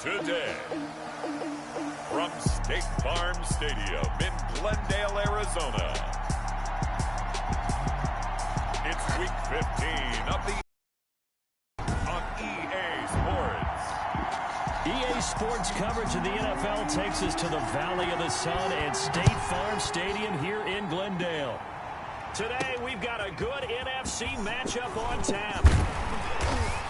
today. From State Farm Stadium in Glendale, Arizona, it's Week 15 of the on EA Sports. EA Sports coverage of the NFL takes us to the Valley of the Sun and State Farm Stadium here in Glendale. Today, we've got a good NFC matchup on tap.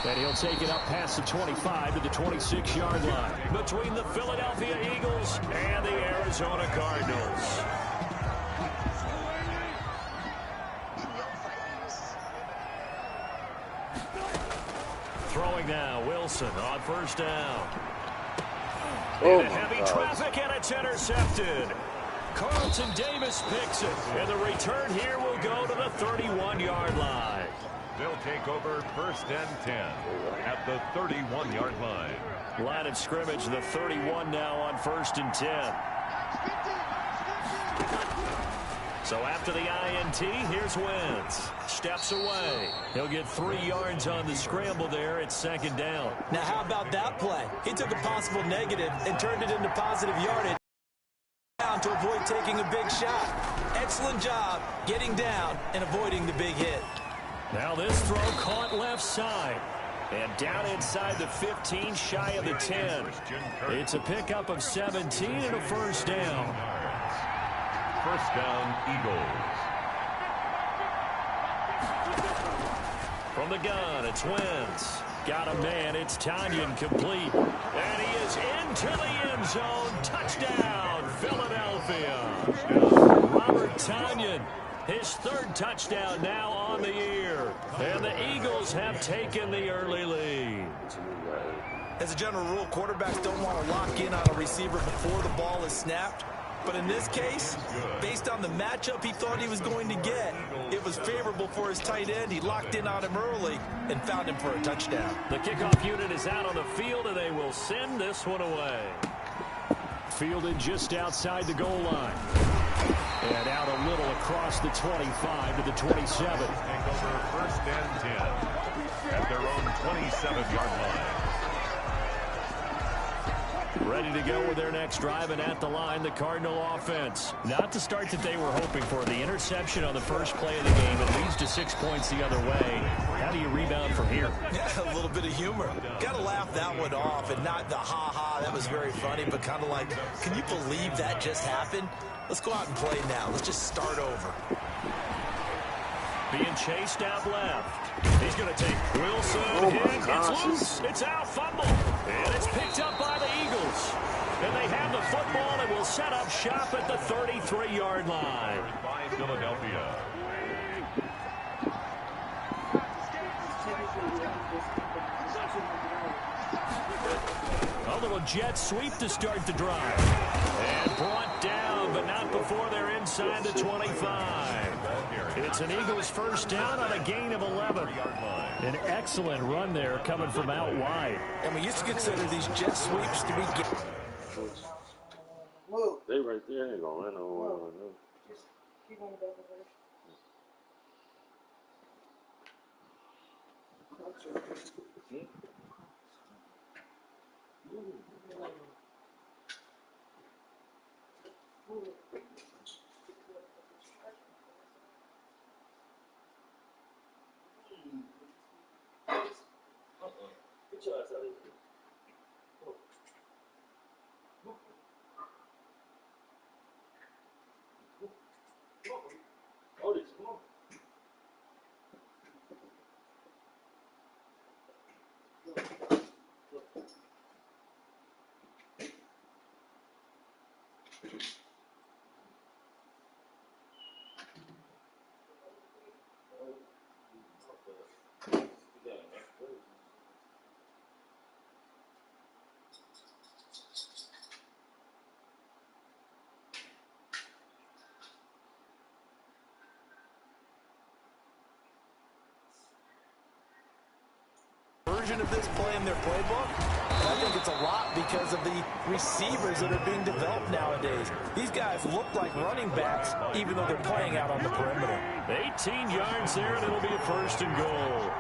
And he'll take it up past the 25 to the 26-yard line between the Philadelphia Eagles and the Arizona Cardinals. Throwing now, Wilson on first down. Into heavy traffic, and it's intercepted. Carlton Davis picks it, and the return here will go to the 31-yard line. They'll take over 1st and 10 at the 31-yard line. Line of scrimmage, the 31 now on 1st and 10. So after the INT, here's Wentz. Steps away. He'll get 3 yards on the scramble there at 2nd down. Now how about that play? He took a possible negative and turned it into positive yardage to avoid taking a big shot. Excellent job getting down and avoiding the big hit. Now this throw caught left side. And down inside the 15, shy of the 10. It's a pickup of 17 and a 1st down. 1st down, Eagles. From the gun, it's Wentz. Got a man, it's Tanyan complete. And he is into the end zone. Touchdown, Philadelphia. Robert Tanyan, his 3rd touchdown now on the year. And the Eagles have taken the early lead. As a general rule, quarterbacks don't want to lock in on a receiver before the ball is snapped. But in this case, based on the matchup he thought he was going to get, it was favorable for his tight end. He locked in on him early and found him for a touchdown. The kickoff unit is out on the field, and they will send this one away. Fielded just outside the goal line. And out a little across the 25 to the 27. Take over 1st and 10 at their own 27-yard line. Ready to go with their next drive, and at the line, the Cardinal offense. Not the start that they were hoping for. The interception on the first play of the game. It leads to 6 points the other way. How do you rebound from here? Yeah, a little bit of humor. Got to laugh that one off, and not the ha-ha, that was very funny, but kind of like, can you believe that just happened? Let's go out and play now. Let's just start over. Being chased out left. He's going to take Wilson. It's loose. It's out, fumble. And it's picked up by the Eagles. And they have the football and will set up shop at the 33-yard line. By Philadelphia. A little jet sweep to start the drive. And brought down, but not before they're inside the 25. It's an Eagles 1st down on a gain of 11. An excellent run there coming from out wide. And we used to consider these jet sweeps to be... They right there ain't gonna run over. Just keep on the double version. Version of this play in their playbook? I think it's a lot because of the receivers that are being developed nowadays. These guys look like running backs, even though they're playing out on the perimeter. 18 yards there, and it'll be a 1st and goal.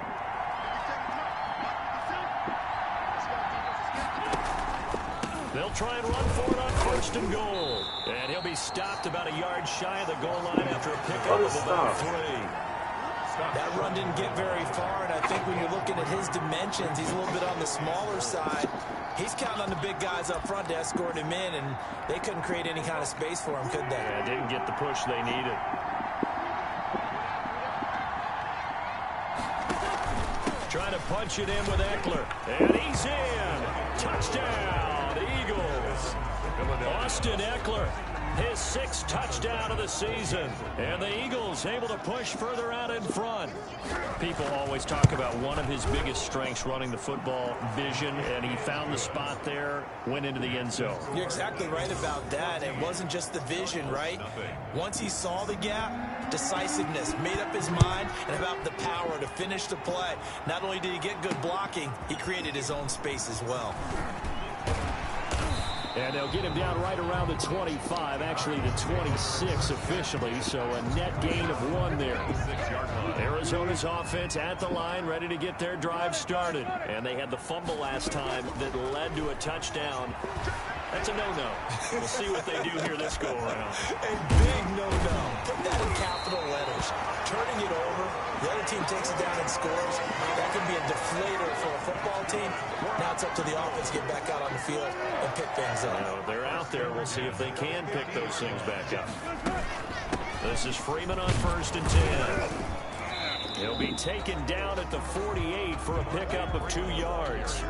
They'll try and run for it on 1st and goal. And he'll be stopped about a yard shy of the goal line after a pickup of about 3. That run didn't get very far, and I think when you're looking at his dimensions, he's a little bit on the smaller side. He's counting on the big guys up front to escort him in, and they couldn't create any kind of space for him, could they? Yeah, didn't get the push they needed. Trying to punch it in with Eckler. And he's in. Touchdown, Eagles. Austin Eckler, his 6th touchdown of the season. And the Eagles able to push further out in front. People always talk about one of his biggest strengths running the football, vision, and he found the spot there, went into the end zone. You're exactly right about that. It wasn't just the vision, right? Once he saw the gap, decisiveness, made up his mind, and about the power to finish the play. Not only did he get good blocking, he created his own space as well. And they'll get him down right around the 25, actually the 26 officially, so a net gain of 1 there. Arizona's offense at the line, ready to get their drive started. And they had the fumble last time that led to a touchdown. That's a no-no. We'll see what they do here this go-around. A big no-no. Put that in capital letters. Turning it over, the other team takes it down and scores. That can be a deflator for a football team. Now it's up to the offense to get back out on the field and pick things up. They're out there. We'll see if they can pick those things back up. This is Freeman on 1st and 10. He'll be taken down at the 48 for a pickup of 2 yards.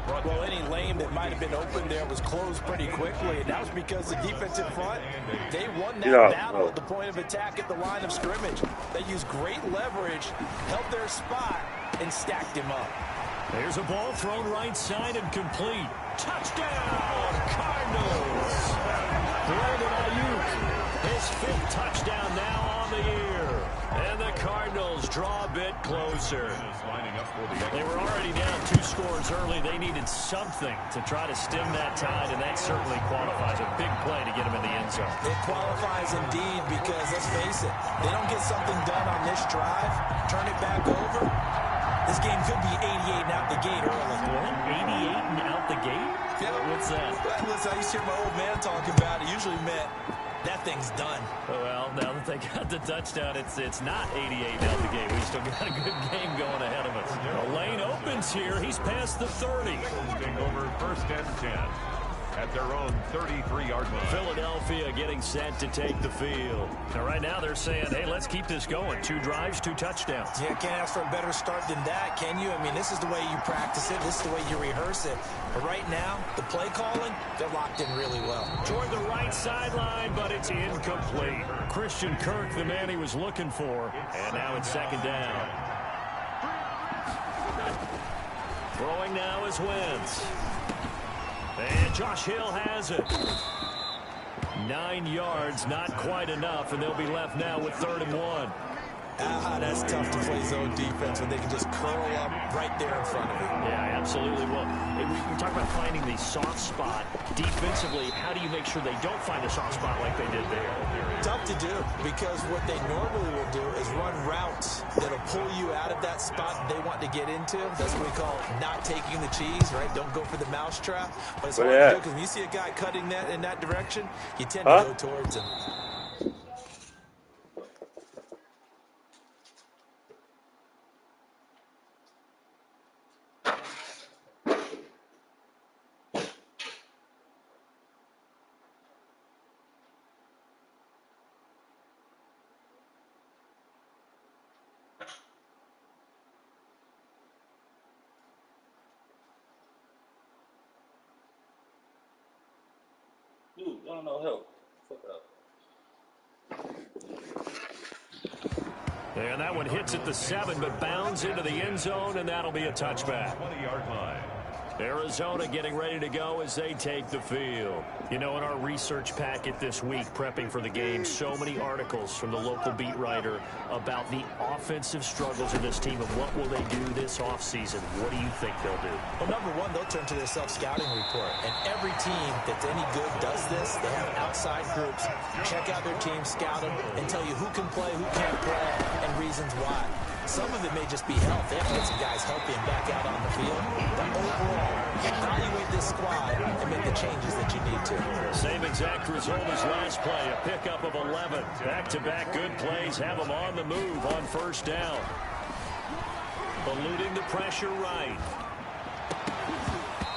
Well, any lane that might have been open there was closed pretty quickly, and that was because the defensive front, they won that battle at the point of attack at the line of scrimmage. They used great leverage, held their spot, and stacked him up. There's a ball thrown right side and complete. Touchdown, Cardinals! Brandon Ayuk, his 5th touchdown now on the year. And the Cardinals draw a bit closer. They were already down 2 scores early. They needed something to try to stem that tide, and that certainly qualifies. A big play to get them in the end zone. It qualifies indeed because, let's face it, they don't get something done on this drive, turn it back over, this game could be 88 and out the gate early. What? 88 and out the gate? Yeah. What's that? Well, listen, I used to hear my old man talking about it. Usually meant that thing's done. Well, now that they got the touchdown, it's not 88 out the gate. We still got a good game going ahead of us. The lane opens here. He's past the 30. Over 1st and 10 at their own 33-yard line. Philadelphia getting set to take the field. Now, right now they're saying, hey, let's keep this going. 2 drives, 2 touchdowns. Yeah, can't ask for a better start than that, can you? I mean, this is the way you practice it. This is the way you rehearse it. But right now, the play calling, they're locked in really well. Toward the right sideline, but it's incomplete. Christian Kirk, the man he was looking for. And now it's 2nd down. Throwing now is Wentz. And Josh Hill has it. 9 yards, not quite enough, and they'll be left now with 3rd and 1. That's tough to play zone defense when they can just curl up right there in front of you. Yeah, absolutely. Well, we talk about finding the soft spot. Defensively, how do you make sure they don't find a soft spot like they did there? Tough to do, because what they normally will do is run routes that'll pull you out of that spot they want to get into. That's what we call not taking the cheese, right? Don't go for the mousetrap. But it's hard to do, because when you see a guy cutting that in that direction, you tend to go towards him. Dude, I don't know help. Fuck up. And that one hits at the 7, but bounds into the end zone, and that'll be a touchback. 20-yard line. Arizona getting ready to go as they take the field. You know, in our research packet this week, prepping for the game, so many articles from the local beat writer about the offensive struggles of this team and what will they do this offseason. What do you think they'll do? Well, number one, they'll turn to their self-scouting report. And every team that's any good does this. They have outside groups. Check out their team, scout them, and tell you who can play, who can't play, and reasons why. Some of it may just be health. They have to get some guys healthy and back out on the field. But overall, evaluate the this squad and make the changes that you need to. Same exact result as last play, a pickup of 11. Back-to-back good plays have them on the move on first down. Eluding the pressure right.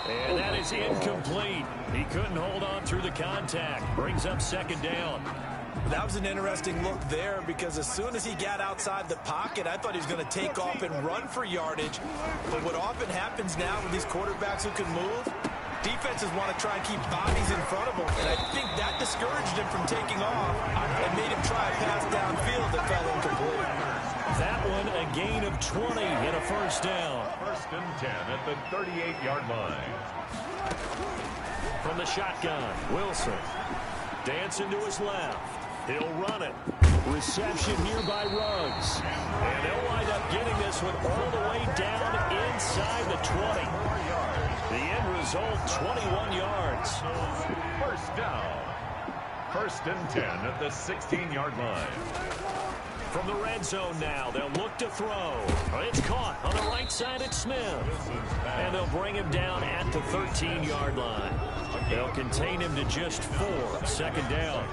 And that is incomplete. He couldn't hold on through the contact. Brings up second down. That was an interesting look there because as soon as he got outside the pocket, I thought he was going to take off and run for yardage. But what often happens now with these quarterbacks who can move, defenses want to try and keep bodies in front of them. And I think that discouraged him from taking off and made him try a pass downfield that fell incomplete. That one a gain of 20 and a first down. First and 10 at the 38-yard line. From the shotgun, Wilson. Dancing to his left. He'll run it. Reception here by Ruggs. And they'll wind up getting this one all the way down inside the 20. The end result, 21 yards. First down. First and 10 at the 16-yard line. From the red zone now, they'll look to throw. It's caught on the right side at Smith. And they'll bring him down at the 13-yard line. They'll contain him to just 4. Second down.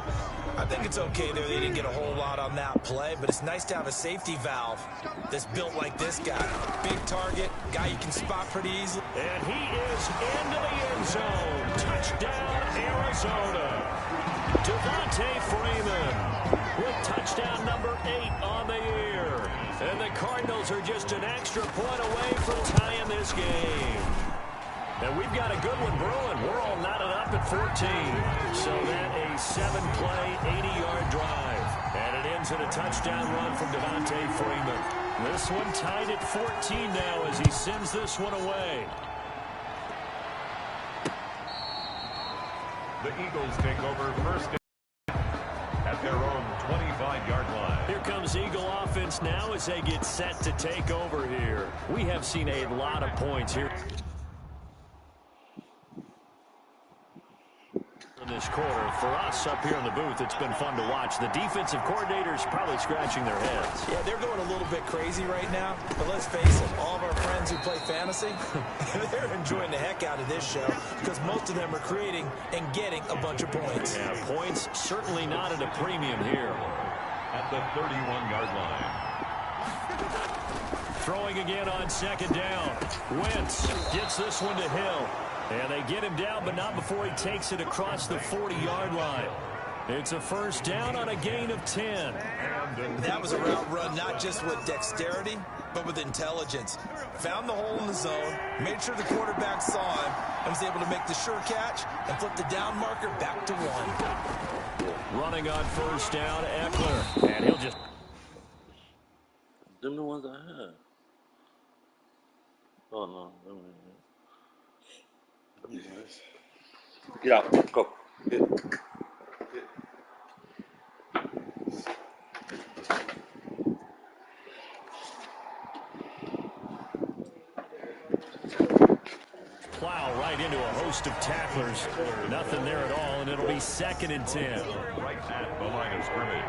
I think it's okay there. They didn't get a whole lot on that play, but it's nice to have a safety valve that's built like this guy. Big target, guy you can spot pretty easily. And he is into the end zone. Touchdown, Arizona. Devontae Freeman with touchdown number 8 on the year. And the Cardinals are just an extra point away from tying this game. And we've got a good one brewing. We're all knotted up at 14. So that a 7-play, 80-yard drive. And it ends in a touchdown run from Devontae Freeman. This one tied at 14 now as he sends this one away. The Eagles take over first at their own 25-yard line. Here comes Eagle offense now as they get set to take over here. We have seen a lot of points here in this quarter. For us up here in the booth, it's been fun to watch. The defensive coordinators probably scratching their heads. Yeah, they're going a little bit crazy right now. But let's face it, all of our friends who play fantasy, they're enjoying the heck out of this show because most of them are creating and getting a bunch of points. Yeah, points certainly not at a premium here. At the 31-yard line. Throwing again on second down. Wentz gets this one to Hill. And they get him down, but not before he takes it across the 40-yard line. It's a first down on a gain of 10. That was a route run not just with dexterity, but with intelligence. Found the hole in the zone, made sure the quarterback saw him, and was able to make the sure catch and flip the down marker back to 1. Running on first down, Eckler. And he'll just... Them the ones I had. Oh, no. Get out. Go. Get. Plow right into a host of tacklers. Nothing there at all, and it'll be second and 10. Right at the line of scrimmage.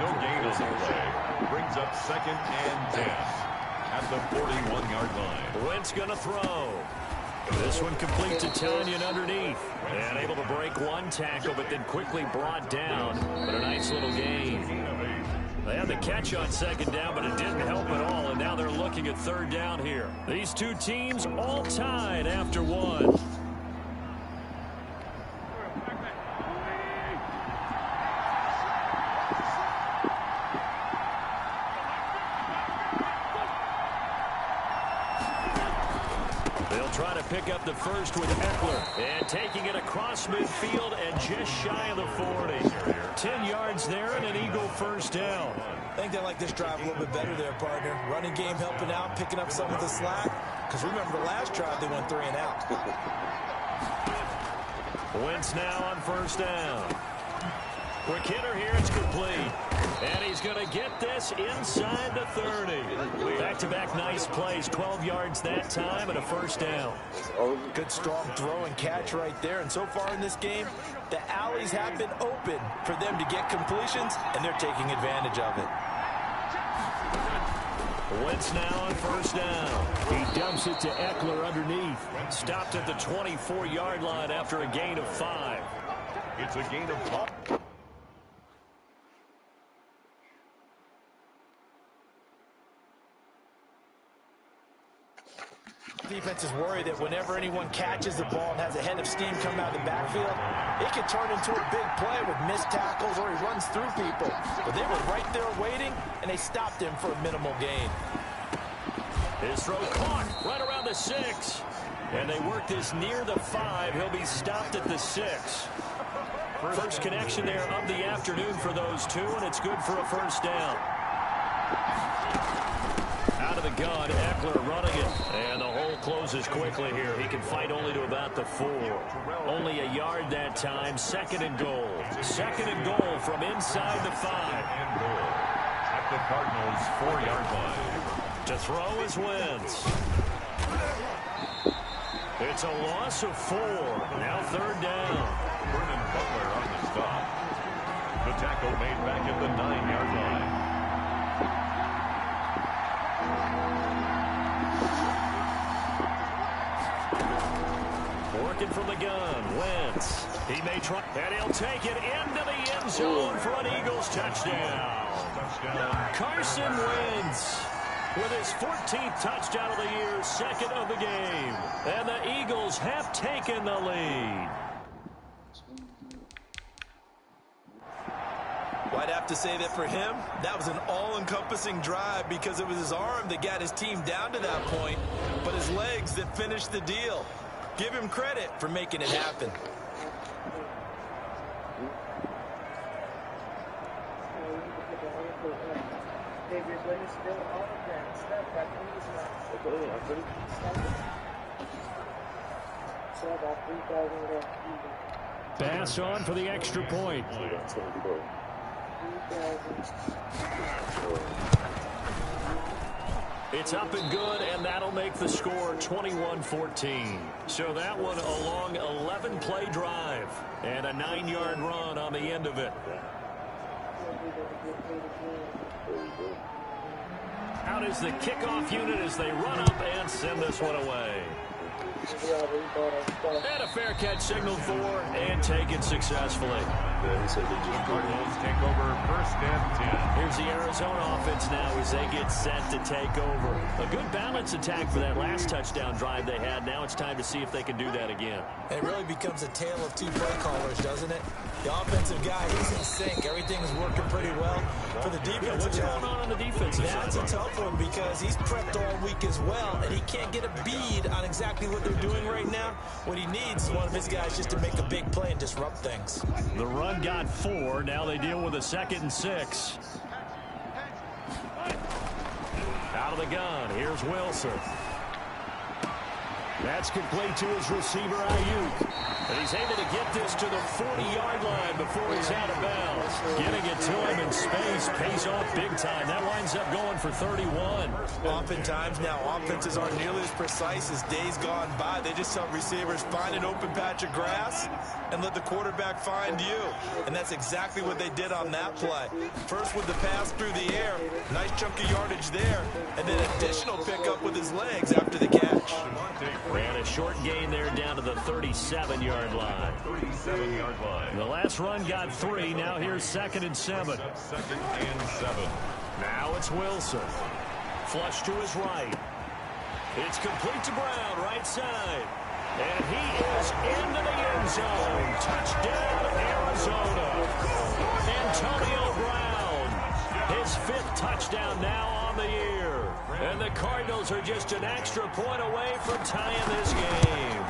No gain on the play. Brings up second and 10 at the 41-yard line. Wentz going to throw. This one complete to Tanyan underneath. And able to break one tackle, but then quickly brought down. But a nice little gain. They had the catch on second down, but it didn't help at all. And now they're looking at third down here. These two teams all tied after one. Try to pick up the first with Eckler. And taking it across midfield and just shy of the 40. 10 yards there and an Eagle first down. I think they like this drive a little bit better there, partner. Running game helping out, picking up some of the slack. Because remember the last drive, they went 3 and out. Wentz now on first down. Quick hitter here, it's complete. And he's going to get this inside the 30. Back-to-back nice plays, 12 yards that time and a first down. Good strong throw and catch right there. And so far in this game, the alleys have been open for them to get completions, and they're taking advantage of it. Wentz now on first down. He dumps it to Eckler underneath. Stopped at the 24-yard line after a gain of 5. It's a gain of 5. Defense is worried that whenever anyone catches the ball and has a head of steam come out of the backfield, it can turn into a big play with missed tackles or he runs through people. But they were right there waiting, and they stopped him for a minimal gain. His throw caught right around the 6. And they work this near the 5. He'll be stopped at the 6. First connection there of the afternoon for those two, and it's good for a first down. Out of the gun, Eckler running it. And the hole closes quickly here. He can fight only to about the 4. Only a yard that time. Second and goal. Second and goal from inside the 5. And goal at the Cardinals' 4-yard line. To throw is Wentz. It's a loss of 4. Now third down. Vernon Butler on the stop. The tackle made back at the 9-yard line. Working from the gun, Wentz. He may try, and he'll take it into the end zone for an Eagles touchdown. Carson Wentz with his 14th touchdown of the year, second of the game. And the Eagles have taken the lead. Well, I'd have to say that for him, that was an all-encompassing drive because it was his arm that got his team down to that point, but his legs that finished the deal. Give him credit for making it happen. Pass on for the extra point. It's up and good, and that'll make the score 21-14. So that one a long 11-play drive and a 9-yard run on the end of it. Out is the kickoff unit as they run up and send this one away. And a fair catch signaled for and taken successfully. Cardinals take over first and 10. Here's the Arizona offense now as they get set to take over. A good balance attack for that last touchdown drive they had. Now it's time to see if they can do that again. It really becomes a tale of two play callers, doesn't it? The offensive guy, he's in sync. Everything is working pretty well. For the defensive guy, what's going on the defensive side? That's a tough one because he's prepped all week as well, and he can't get a bead on exactly what they're doing right now. What he needs is one of his guys just to make a big play and disrupt things. The run got 4. Now they deal with a 2nd and 6. Out of the gun. Here's Wilson. That's complete to his receiver, Ayuk. And he's able to get this to the 40-yard line before he's out of bounds. Getting it to him in space pays off big time. That winds up going for 31. Oftentimes now, offenses aren't nearly as precise as days gone by. They just tell receivers, find an open patch of grass and let the quarterback find you. And that's exactly what they did on that play. First with the pass through the air, nice chunk of yardage there, and then additional pickup with his legs after the catch. And a short gain there down to the 37-yard line. 37-yard line. The last run got 3. Now here's 2nd and 7. 2nd and 7. Now it's Wilson. Flush to his right. It's complete to Brown, right side. And he is into the end zone. Touchdown, Arizona. Antonio Brown. His 5th touchdown now on the year. And the Cardinals are just an extra point away from tying this game.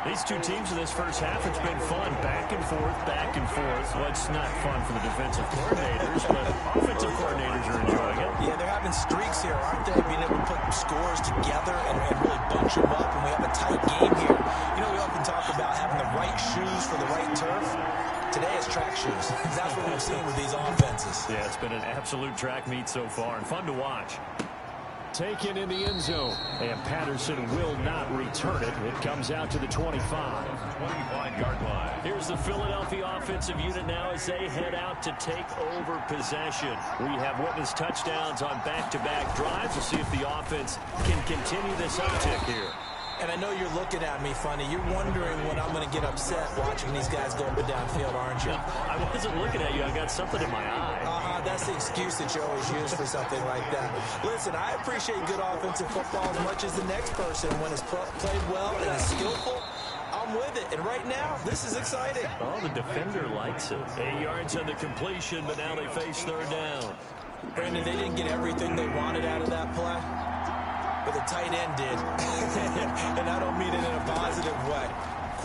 These two teams in this first half, it's been fun. Back and forth, back and forth. Well, it's not fun for the defensive coordinators, but offensive coordinators are enjoying it. Yeah, they're having streaks here, aren't they? Being able to put scores together and really bunch them up, and we have a tight game here. You know, we often talk about having the right shoes for the right turf. Today is track shoes. That's what we've seen with these offenses. Yeah, it's been an absolute track meet so far and fun to watch. Taken in the end zone. And Patterson will not return it. It comes out to the 25. 25-yard line. Here's the Philadelphia offensive unit now as they head out to take over possession. We have witnessed touchdowns on back-to-back drives. We'll see if the offense can continue this uptick here. And I know you're looking at me funny. You're wondering when I'm going to get upset watching these guys go up and downfield, aren't you? I wasn't looking at you. I got something in my eye. That's the excuse that you always use for something like that. Listen, I appreciate good offensive football as much as the next person. When it's played well and is skillful, I'm with it. And right now, this is exciting. Oh, the defender likes it. 8 yards on the completion, but now they face third down. Brandon, they didn't get everything they wanted out of that play, but the tight end did. And I don't mean it in a positive way.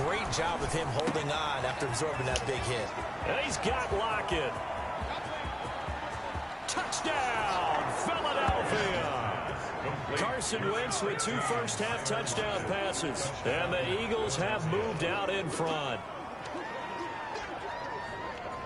Great job of him holding on after absorbing that big hit. And he's got Lockett. Touchdown, Philadelphia. Carson Wentz with 2 first-half touchdown passes. And the Eagles have moved out in front.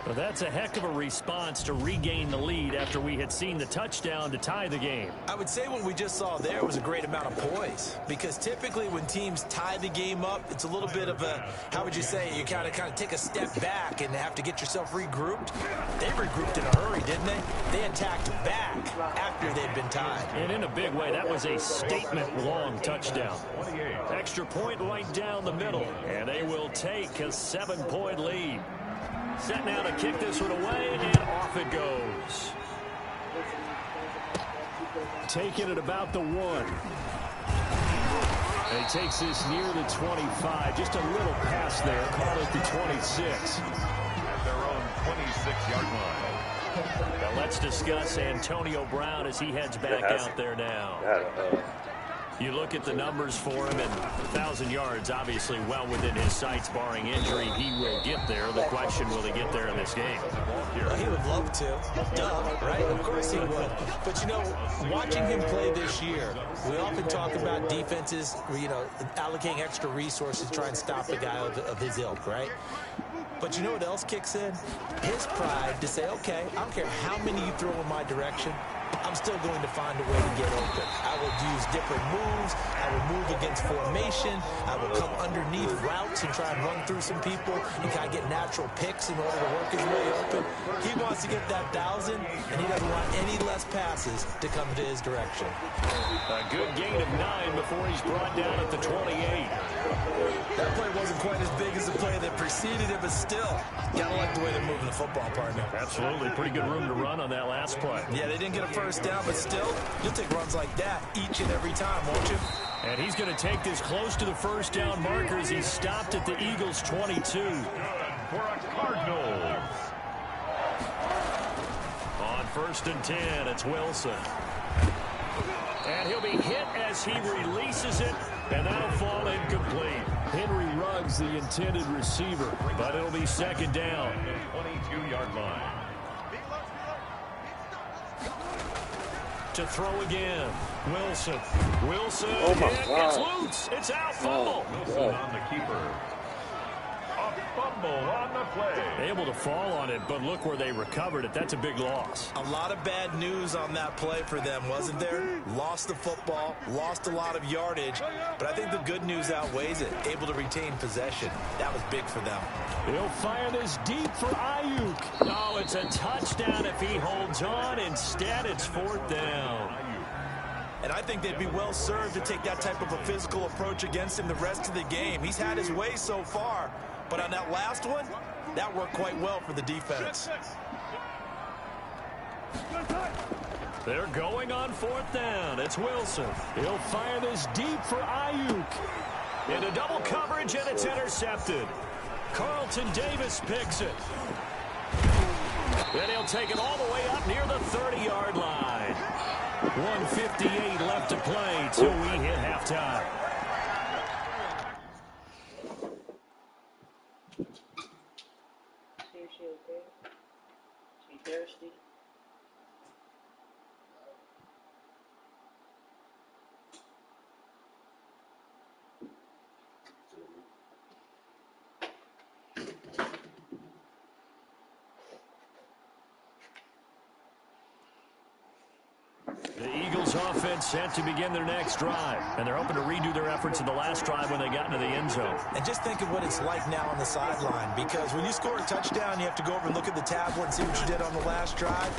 Well, that's a heck of a response to regain the lead after we had seen the touchdown to tie the game. I would say what we just saw there was a great amount of poise, because typically when teams tie the game up, it's a little bit of a, how would you say, you kind of take a step back and have to get yourself regrouped. They regrouped in a hurry, didn't they? They attacked back after they'd been tied. And in a big way, that was a statement-long touchdown. Extra point right down the middle, and they will take a 7-point lead. Set now to kick this one away, and off it goes. Taking it about the 1. And he takes this near the 25. Just a little pass there. Call it the 26. At their own 26-yard line. Now let's discuss Antonio Brown as he heads back out there now. You look at the numbers for him, and 1,000 yards obviously well within his sights, barring injury. He will get there. The question, will he get there in this game? Well, he would love to. Duh, right? Of course he would. But, you know, watching him play this year, we often talk about defenses, allocating extra resources to try and stop a guy of his ilk, right? But you know what else kicks in? His pride to say, okay, I don't care how many you throw in my direction, I'm still going to find a way to get open. I will use different moves. I will move against formation. I will come underneath routes and try and run through some people and kind of get natural picks in order to work his way open. He wants to get that 1,000, and he doesn't want any less passes to come to his direction. A good gain of 9 before he's brought down at the 28. That play wasn't quite as big as the play that preceded it, but still, gotta like the way they're moving the football, partner. Absolutely. Pretty good room to run on that last play. Yeah, they didn't get a first down, but still, you'll take runs like that each and every time, won't you? And he's going to take this close to the first down marker as he stopped at the Eagles' 22. Good for a Cardinals. On 1st and 10, it's Wilson. And he'll be hit as he releases it, and that'll fall incomplete. Henry Ruggs, the intended receiver, but it'll be 2nd down. 22-yard line. To throw again. Wilson. Oh my It's God. loose. It's out. Fumble. Wilson on the keeper. A fumble on the play. Able to fall on it, but look where they recovered it. That's a big loss. A lot of bad news on that play for them, wasn't there? Lost the football, lost a lot of yardage, but I think the good news outweighs it. Able to retain possession. That was big for them. He'll fire this deep for Ayuk. Oh, it's a touchdown if he holds on. Instead, it's 4th down. And I think they'd be well served to take that type of a physical approach against him the rest of the game. He's had his way so far, but on that last one, that worked quite well for the defense. They're going on 4th down. It's Wilson. He'll fire this deep for Ayuk. Into double coverage, and it's intercepted. Carlton Davis picks it. Then he'll take it all the way up near the 30-yard line. 1:58 left to play till we hit halftime. See if she okay. She thirsty. The Eagles Eagles offense set to begin their next drive. And they're hoping to redo their efforts in the last drive when they got into the end zone. And just think of what it's like now on the sideline, because when you score a touchdown, you have to go over and look at the tablet and see what you did on the last drive.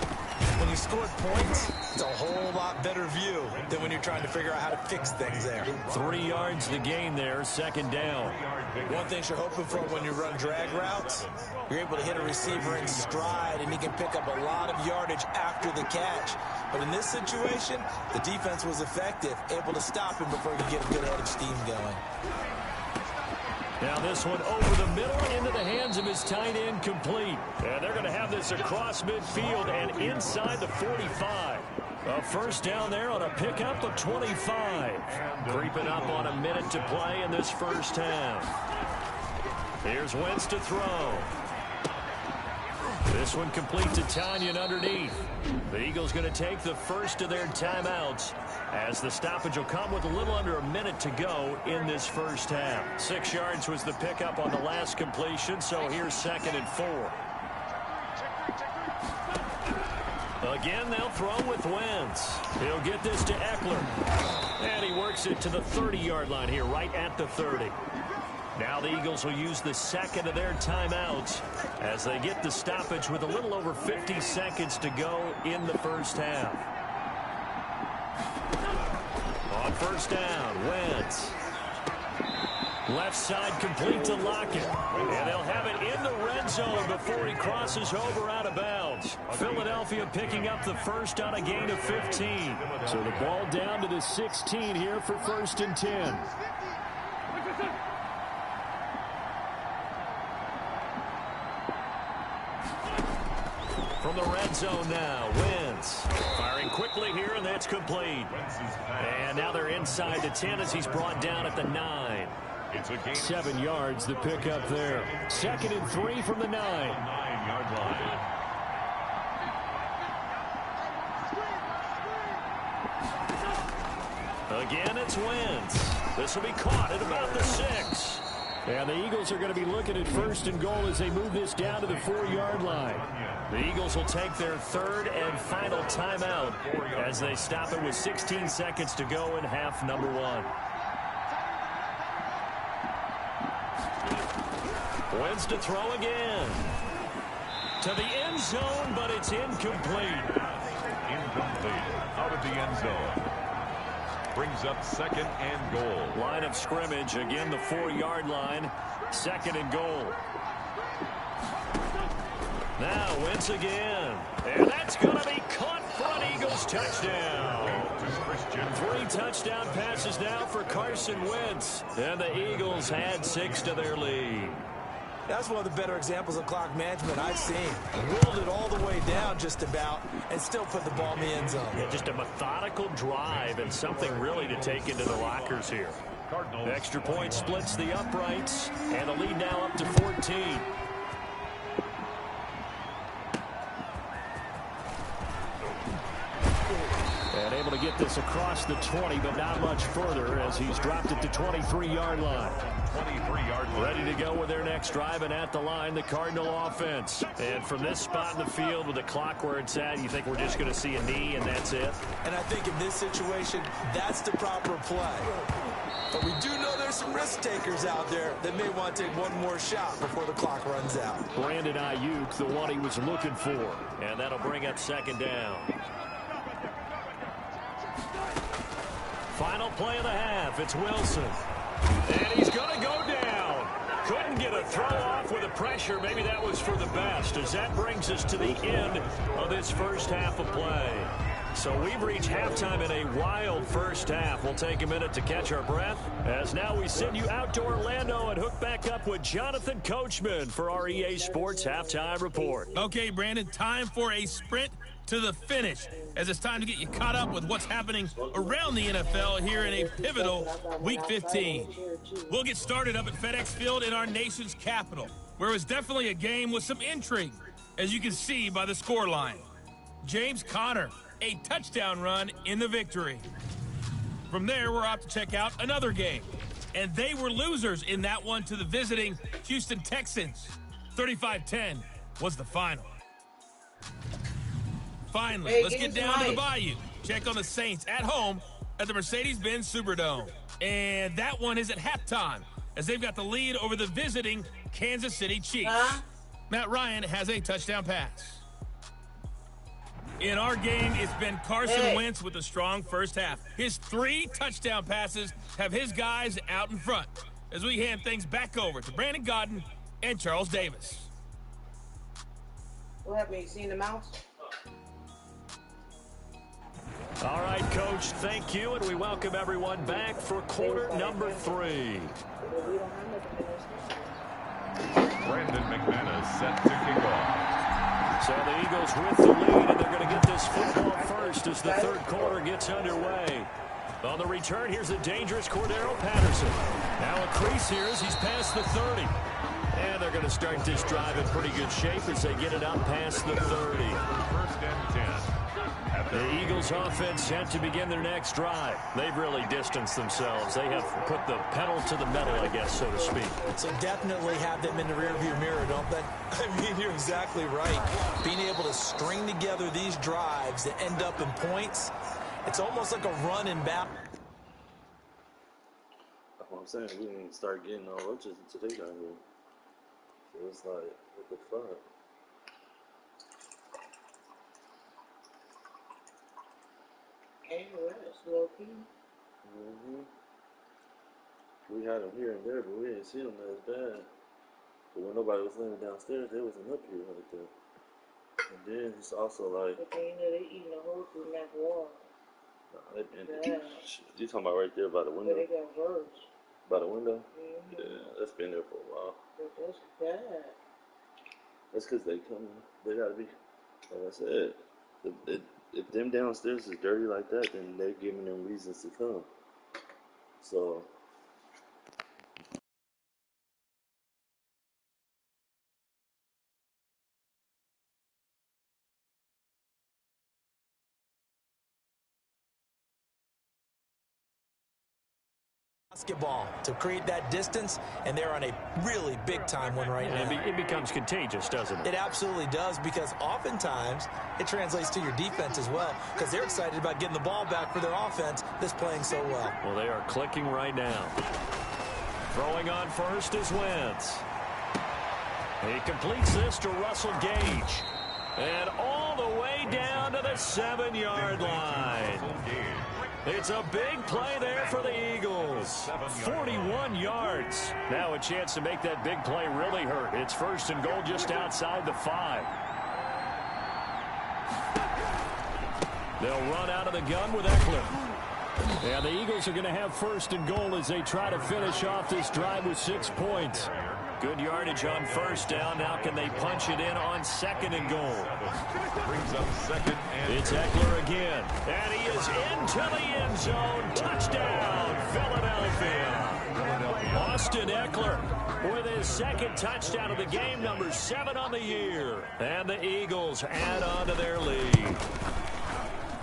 When you scored points, it's a whole lot better view than when you're trying to figure out how to fix things there. 3 yards the gain there, second down. One thing you're hoping for when you run drag routes, you're able to hit a receiver in stride, and he can pick up a lot of yardage after the catch. But in this situation, the defense was effective, able to stop him before he could get a good head of steam going. Now this one over the middle into the hands of his tight end, complete. And they're going to have this across midfield and inside the 45. A first down there on a pickup of 25. Creeping up on a minute to play in this first half. Here's Wentz to throw. This one complete to Tanyan underneath. The Eagles going to take the first of their timeouts, as the stoppage will come with a little under a minute to go in this first half. 6 yards was the pickup on the last completion, so here's 2nd and 4. Again, they'll throw with Wentz. He'll get this to Eckler. And he works it to the 30-yard line here, right at the 30. Now the Eagles will use the second of their timeouts as they get the stoppage with a little over 50 seconds to go in the first half. On first down, Wentz. Left side complete to Lockett. And they'll have it in the red zone before he crosses over out of bounds. Philadelphia picking up the first on a gain of 15. So the ball down to the 16 here for 1st and 10. From the red zone now, Wentz firing quickly here, and that's complete. And now they're inside the 10 as he's brought down at the 9. 7 yards the pickup there. 2nd and 3 from the 9-yard line. Again, it's Wentz. This will be caught at about the 6. And the Eagles are going to be looking at 1st and goal as they move this down to the 4-yard line. The Eagles will take their 3rd and final timeout as they stop it with 16 seconds to go in half number 1. Wentz to throw again. To the end zone, but it's incomplete. Incomplete. Out of the end zone. Brings up 2nd and goal. Line of scrimmage, again the 4-yard line. 2nd and goal. Now Wentz again. And that's going to be caught for an Eagles touchdown. 3 touchdown passes now for Carson Wentz. And the Eagles add 6 to their lead. That's one of the better examples of clock management I've seen. Rolled it all the way down just about and still put the ball in the end zone. Yeah, just a methodical drive and something really to take into the lockers here. Extra point splits the uprights, and the lead now up to 14. And able to get this across the 20, but not much further as he's dropped it to 23-yard line. 23-yard line. Ready to go with their next drive, and at the line, the Cardinal offense. And from this spot in the field with the clock where it's at, you think we're just going to see a knee and that's it? And I think in this situation, that's the proper play. But we do know there's some risk takers out there that may want to take one more shot before the clock runs out. Brandon Ayuk, the one he was looking for. And that'll bring up 2nd down. Final play of the half. It's Wilson. And he's going to go down. Couldn't get a throw off with the pressure. Maybe that was for the best, as that brings us to the end of this first half of play. So we've reached halftime in a wild first half. We'll take a minute to catch our breath, as now we send you out to Orlando and hook back up with Jonathan Coachman for our EA Sports Halftime Report. Okay, Brandon, time for a sprint to the finish, as it's time to get you caught up with what's happening around the NFL here in a pivotal Week 15. We'll get started up at FedEx Field in our nation's capital, where it was definitely a game with some intrigue, as you can see by the scoreline. James Conner, a touchdown run in the victory. From there, we're off to check out another game, and they were losers in that one to the visiting Houston Texans. 35-10 was the final. Finally, let's get down to the Bayou check on the Saints at home at the Mercedes-Benz Superdome. And that one is at halftime, as they've got the lead over the visiting Kansas City Chiefs. Matt Ryan has a touchdown pass. In our game, it's been Carson Wentz with a strong first half. His 3 touchdown passes have his guys out in front, as we hand things back over to Brandon Godden and Charles Davis. What happened? You seen the mouse? All right, Coach, thank you, and we welcome everyone back for quarter number 3. Brandon McManus set to kick off. So the Eagles with the lead, and they're going to get this football first as the third quarter gets underway. On the return, here's the dangerous Cordero Patterson. Now a crease here as he's past the 30. And they're going to start this drive in pretty good shape as they get it up past the 30. First and 10. The Eagles offense set to begin their next drive. They've really distanced themselves. They have put the pedal to the metal, I guess, so to speak. So definitely have them in the rearview mirror, don't they? I mean, you're exactly right. Being able to string together these drives that end up in points, it's almost like a run and back. That's what I'm saying. We didn't start getting no roaches today down here. So it's like, what the fuck? Hey, it's low key. We had them here and there, but we didn't see them as bad. But when nobody was living downstairs, they wasn't up here like that. And then it's also like. But they eating a hole through that wall. Nah, they been. You talking about right there by the window? But they got birds. By the window? Yeah, that's been there for a while. But that's bad. That's because they come. They gotta be. Like I said, if them downstairs is dirty like that, then they're giving them reasons to come. So. Basketball to create that distance, and they're on a really big-time one right now. It becomes contagious, doesn't it? It absolutely does, because oftentimes it translates to your defense as well, because they're excited about getting the ball back for their offense that's playing so well. Well, they are clicking right now. Throwing on first is Wentz. He completes this to Russell Gage. And all the way down to the 7-yard line. It's a big play there for the Eagles. 41 yards. Now a chance to make that big play really hurt. It's first and goal just outside the 5. They'll run out of the gun with Eckler. And the Eagles are going to have first and goal as they try to finish off this drive with 6 points. Good yardage on first down. Now can they punch it in on second and goal? Brings up second and it's Eckler again. And he is into the end zone. Touchdown, Philadelphia. Austin Eckler with his second touchdown of the game, number 7 on the year. And the Eagles add on to their lead.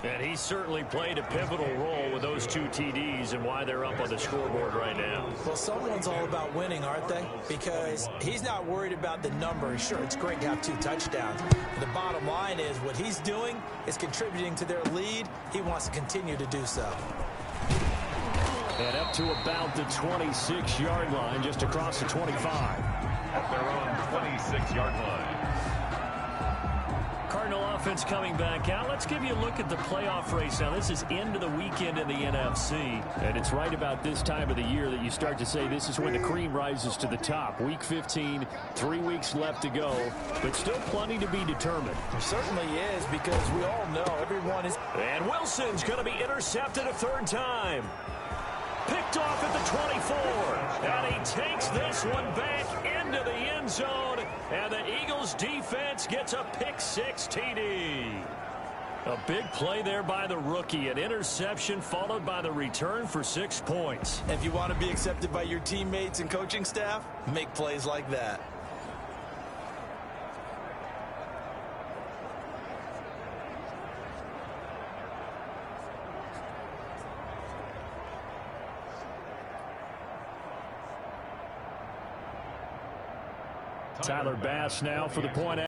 And he certainly played a pivotal role with those 2 TDs and why they're up on the scoreboard right now. Well, someone's all about winning, aren't they? Because he's not worried about the number. Sure, it's great to have 2 touchdowns. But the bottom line is what he's doing is contributing to their lead. He wants to continue to do so. And up to about the 26-yard line, just across the 25. They're on 26-yard line. Cardinal offense coming back out. Let's give you a look at the playoff race. Now, this is end of the weekend in the NFC, and it's right about this time of the year that you start to say this is when the cream rises to the top. Week 15, 3 weeks left to go, but still plenty to be determined. There certainly is, because we all know everyone is. And Wilson's going to be intercepted a 3rd time. Picked off at the 24, and he takes this one back into the end zone, and the Eagles defense gets a pick-6 TD. A big play there by the rookie, an interception followed by the return for 6 points. If you want to be accepted by your teammates and coaching staff, make plays like that. Tyler Bass now for the point.